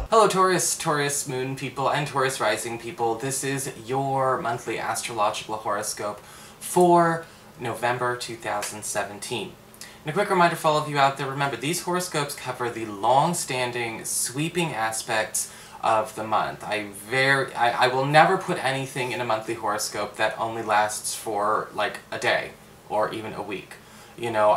Hello Taurus moon people, and Taurus rising people. This is your monthly astrological horoscope for November 2017. And a quick reminder for all of you out there, remember these horoscopes cover the long-standing, sweeping aspects of the month. I will never put anything in a monthly horoscope that only lasts for like a day or even a week. You know,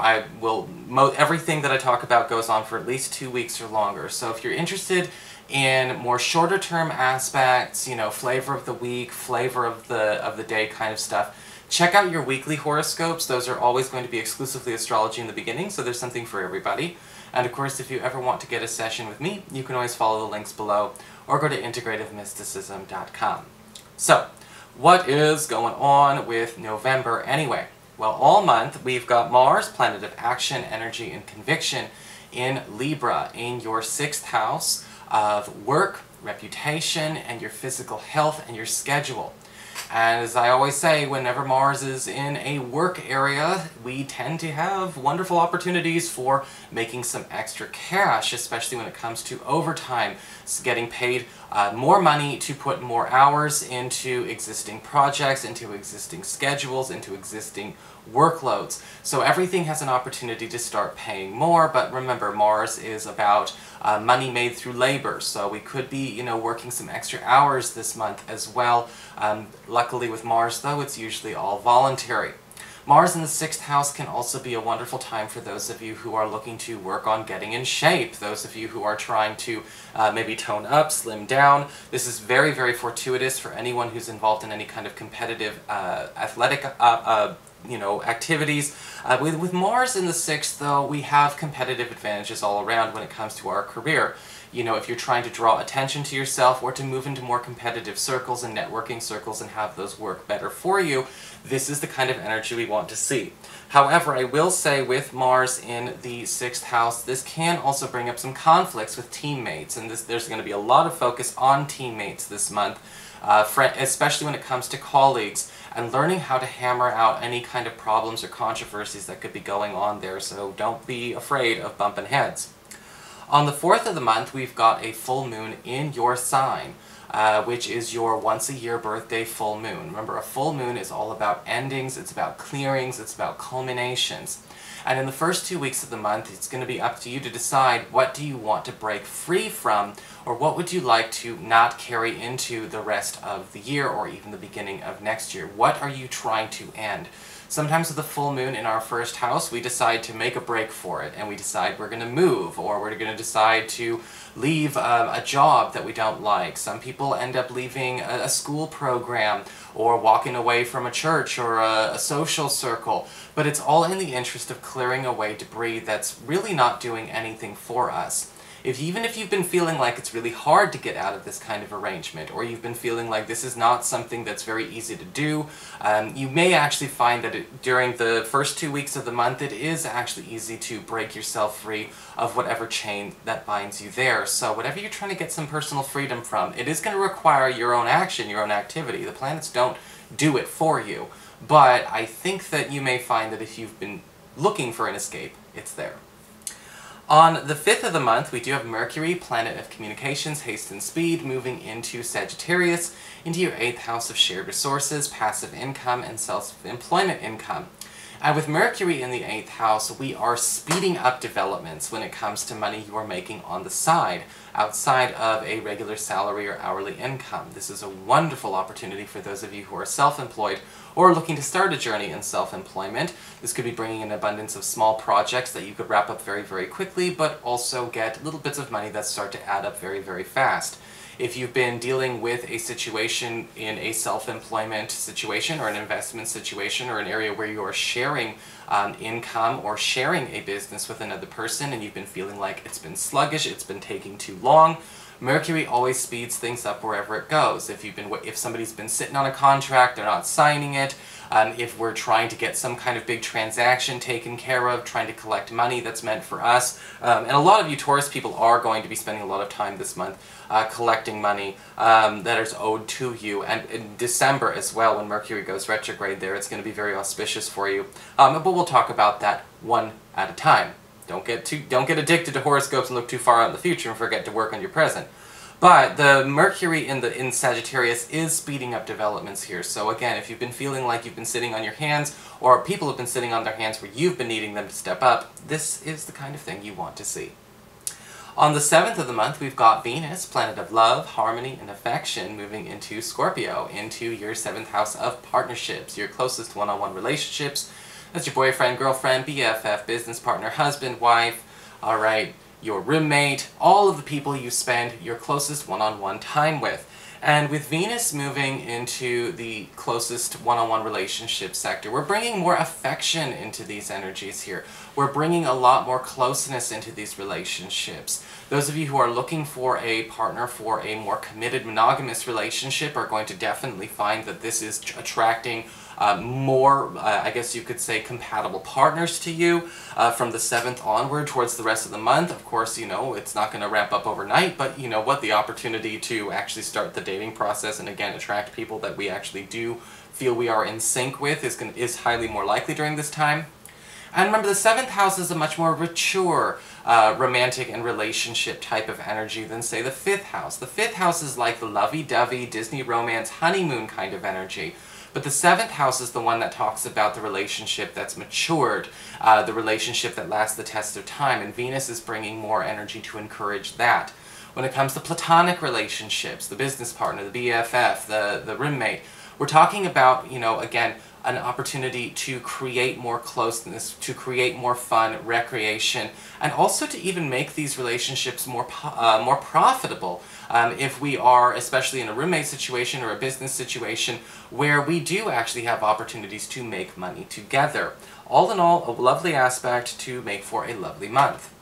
everything that I talk about goes on for at least 2 weeks or longer. So if you're interested in more shorter term aspects, you know, flavor of the week, flavor of the day kind of stuff, check out your weekly horoscopes. Those are always going to be exclusively astrology in the beginning, so there's something for everybody. And of course, if you ever want to get a session with me, you can always follow the links below or go to integrativemysticism.com. So, what is going on with November anyway? Well, all month we've got Mars, planet of action, energy, and conviction, in Libra, in your 6th house of work, reputation, and your physical health and your schedule. And as I always say, whenever Mars is in a work area, we tend to have wonderful opportunities for making some extra cash, especially when it comes to overtime, getting paid more money to put more hours into existing projects, into existing schedules, into existing workloads. So everything has an opportunity to start paying more, but remember, Mars is about money made through labor, so we could be, you know, working some extra hours this month as well. Luckily with Mars, though, it's usually all voluntary. Mars in the 6th house can also be a wonderful time for those of you who are looking to work on getting in shape, those of you who are trying to maybe tone up, slim down. This is very, very fortuitous for anyone who's involved in any kind of competitive athletic you know, activities. With Mars in the 6th, though, we have competitive advantages all around when it comes to our career. You know, if you're trying to draw attention to yourself or to move into more competitive circles and networking circles and have those work better for you, this is the kind of energy we want to see. However, I will say with Mars in the 6th house, this can also bring up some conflicts with teammates, and there's going to be a lot of focus on teammates this month, especially when it comes to colleagues, and learning how to hammer out any kind of problems or controversies that could be going on there, so don't be afraid of bumping heads. On the 4th of the month, we've got a full moon in your sign, which is your once-a-year birthday full moon. Remember, a full moon is all about endings, it's about clearings, it's about culminations. And in the first 2 weeks of the month, it's going to be up to you to decide what do you want to break free from, or what would you like to not carry into the rest of the year or even the beginning of next year. What are you trying to end? Sometimes with the full moon in our 1st house, we decide to make a break for it, and we decide we're going to move, or we're going to decide to leave a job that we don't like. Some people end up leaving a school program, or walking away from a church or a social circle, but it's all in the interest of clearing away debris that's really not doing anything for us. Even if you've been feeling like it's really hard to get out of this kind of arrangement, or you've been feeling like this is not something that's very easy to do, you may actually find that during the first 2 weeks of the month, it is actually easy to break yourself free of whatever chain that binds you there. So whatever you're trying to get some personal freedom from, it is going to require your own action, your own activity. The planets don't do it for you, but I think that you may find that if you've been looking for an escape, it's there. On the 5th of the month, we do have Mercury, planet of communications, haste and speed, moving into Sagittarius, into your 8th house of shared resources, passive income, and self-employment income. And with Mercury in the 8th house, we are speeding up developments when it comes to money you are making on the side, outside of a regular salary or hourly income. This is a wonderful opportunity for those of you who are self-employed or looking to start a journey in self-employment. This could be bringing an abundance of small projects that you could wrap up very, very quickly, but also get little bits of money that start to add up very, very fast. If you've been dealing with a situation in a self-employment situation or an investment situation or an area where you are sharing income or sharing a business with another person and you've been feeling like it's been sluggish, it's been taking too long, Mercury always speeds things up wherever it goes. If somebody's been sitting on a contract, they're not signing it, if we're trying to get some kind of big transaction taken care of, trying to collect money that's meant for us, and a lot of you Taurus people are going to be spending a lot of time this month collecting money that is owed to you, and in December as well, when Mercury goes retrograde there, it's going to be very auspicious for you, but we'll talk about that one at a time. Don't get addicted to horoscopes and look too far out in the future and forget to work on your present. But the Mercury in Sagittarius is speeding up developments here. So again, if you've been feeling like you've been sitting on your hands, or people have been sitting on their hands where you've been needing them to step up, this is the kind of thing you want to see. On the 7th of the month, we've got Venus, planet of love, harmony, and affection, moving into Scorpio, into your 7th house of partnerships, your closest one-on-one relationships. That's your boyfriend, girlfriend, BFF, business partner, husband, wife, alright, your roommate, all of the people you spend your closest one-on-one time with. And with Venus moving into the closest one-on-one relationship sector, we're bringing more affection into these energies here. We're bringing a lot more closeness into these relationships. Those of you who are looking for a partner for a more committed monogamous relationship are going to definitely find that this is attracting more, I guess you could say, compatible partners to you from the 7th onward towards the rest of the month. Of course, you know, it's not going to ramp up overnight, but you know what, the opportunity to actually start the dating process and again attract people that we actually do feel we are in sync with is highly more likely during this time. And remember, the 7th house is a much more mature romantic and relationship type of energy than, say, the 5th house. The 5th house is like the lovey-dovey Disney romance honeymoon kind of energy. But the 7th house is the one that talks about the relationship that's matured, the relationship that lasts the test of time, and Venus is bringing more energy to encourage that. When it comes to platonic relationships, the business partner, the BFF, the roommate, we're talking about, you know, again, an opportunity to create more closeness, to create more fun, recreation, and also to even make these relationships more profitable. If we are, especially in a roommate situation or a business situation, where we do actually have opportunities to make money together. All in all, a lovely aspect to make for a lovely month.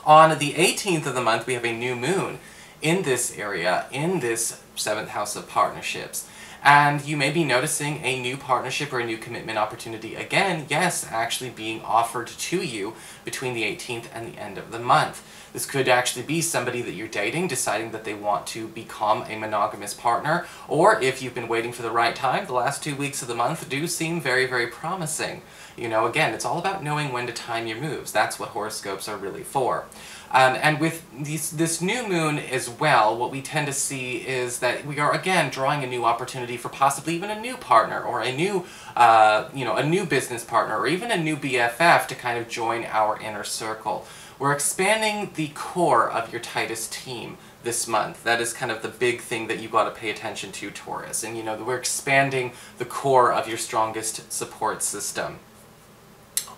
On the 18th of the month, we have a new moon in this area, in this 7th house of partnerships. And you may be noticing a new partnership or a new commitment opportunity again, yes, actually being offered to you between the 18th and the end of the month. This could actually be somebody that you're dating, deciding that they want to become a monogamous partner, or if you've been waiting for the right time, the last 2 weeks of the month do seem very, very promising. You know, again, it's all about knowing when to time your moves. That's what horoscopes are really for. And with this new moon as well, what we tend to see is that we are, again, drawing a new opportunity for possibly even a new partner, or a new, a new business partner, or even a new BFF to kind of join our inner circle. We're expanding the core of your tightest team this month. That is kind of the big thing that you got to pay attention to, Taurus. And, you know, we're expanding the core of your strongest support system.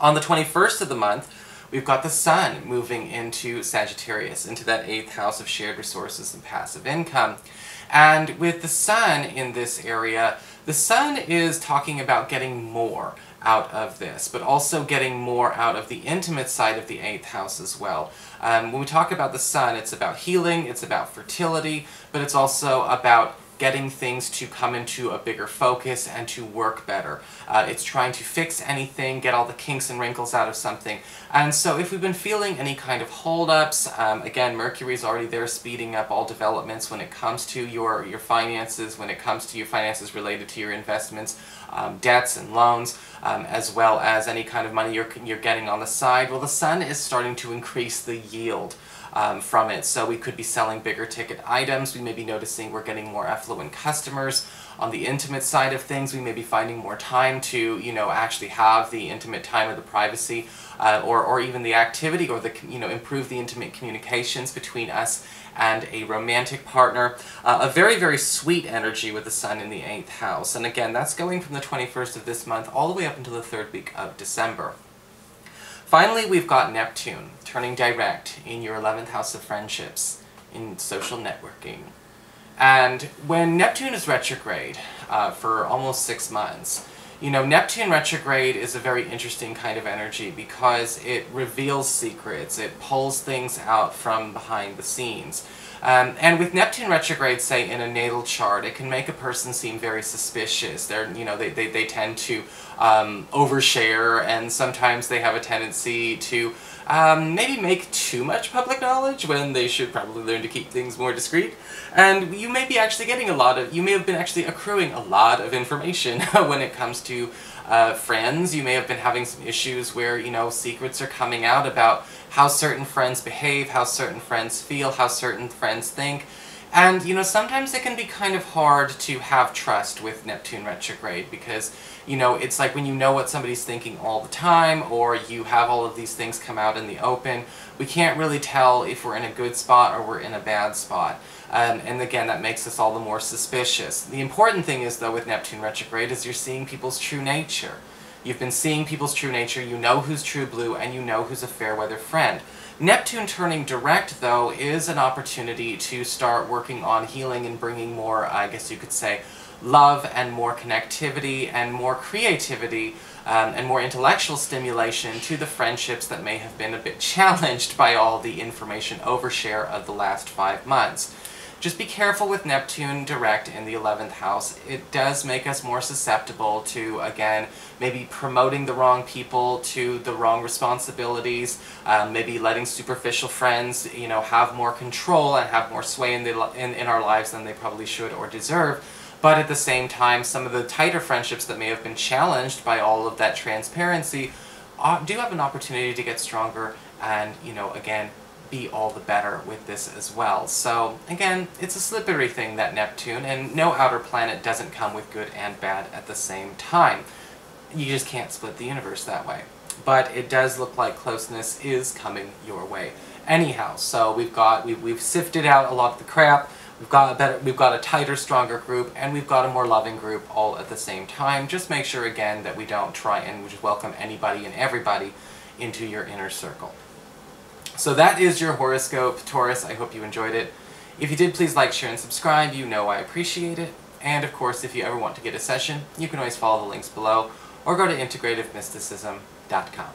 On the 21st of the month, we've got the Sun moving into Sagittarius, into that 8th house of shared resources and passive income. And with the Sun in this area, the Sun is talking about getting more out of this, but also getting more out of the intimate side of the 8th house as well. When we talk about the Sun, it's about healing, it's about fertility, but it's also about getting things to come into a bigger focus and to work better. It's trying to fix anything, get all the kinks and wrinkles out of something. And so if we've been feeling any kind of holdups, again, Mercury's already there speeding up all developments when it comes to your finances, when it comes to your finances related to your investments, debts and loans, as well as any kind of money you're getting on the side. Well, the Sun is starting to increase the yield from it. So we could be selling bigger ticket items. We may be noticing we're getting more affluent customers. On the intimate side of things, we may be finding more time to, you know, actually have the intimate time or the privacy, or even the activity, or the, you know, improve the intimate communications between us and a romantic partner. A very, very sweet energy with the Sun in the 8th house. And again, that's going from the 21st of this month all the way up until the 3rd week of December. Finally, we've got Neptune turning direct in your 11th house of friendships, in social networking. And when Neptune is retrograde for almost 6 months, you know, Neptune retrograde is a very interesting kind of energy because it reveals secrets, it pulls things out from behind the scenes. And with Neptune retrograde, say, in a natal chart, it can make a person seem very suspicious. They're, you know, they tend to overshare, and sometimes they have a tendency to maybe make too much public knowledge when they should probably learn to keep things more discreet. And you may be actually getting you may have been actually accruing a lot of information when it comes to friends. You may have been having some issues where, you know, secrets are coming out about how certain friends behave, how certain friends feel, how certain friends think. And, you know, sometimes it can be kind of hard to have trust with Neptune retrograde because, you know, it's like when you know what somebody's thinking all the time, or you have all of these things come out in the open, we can't really tell if we're in a good spot or we're in a bad spot. And again, that makes us all the more suspicious. The important thing is, though, with Neptune retrograde is you're seeing people's true nature. You've been seeing people's true nature, you know who's true blue, and you know who's a fair weather friend. Neptune turning direct, though, is an opportunity to start working on healing and bringing more, I guess you could say, love and more connectivity and more creativity and more intellectual stimulation to the friendships that may have been a bit challenged by all the information overshare of the last 5 months. Just be careful with Neptune direct in the 11th house. It does make us more susceptible to, again, maybe promoting the wrong people to the wrong responsibilities, maybe letting superficial friends, you know, have more control and have more sway in our lives than they probably should or deserve. But at the same time, some of the tighter friendships that may have been challenged by all of that transparency do have an opportunity to get stronger and, you know, again, be all the better with this as well. So, again, it's a slippery thing, that Neptune, and no outer planet doesn't come with good and bad at the same time. You just can't split the universe that way. But it does look like closeness is coming your way. Anyhow, so we've sifted out a lot of the crap. We've got a tighter, stronger group, and we've got a more loving group all at the same time. Just make sure, again, that we don't try and just welcome anybody and everybody into your inner circle. So that is your horoscope, Taurus. I hope you enjoyed it. If you did, please like, share, and subscribe. You know I appreciate it. And of course, if you ever want to get a session, you can always follow the links below, or go to integrativemysticism.com.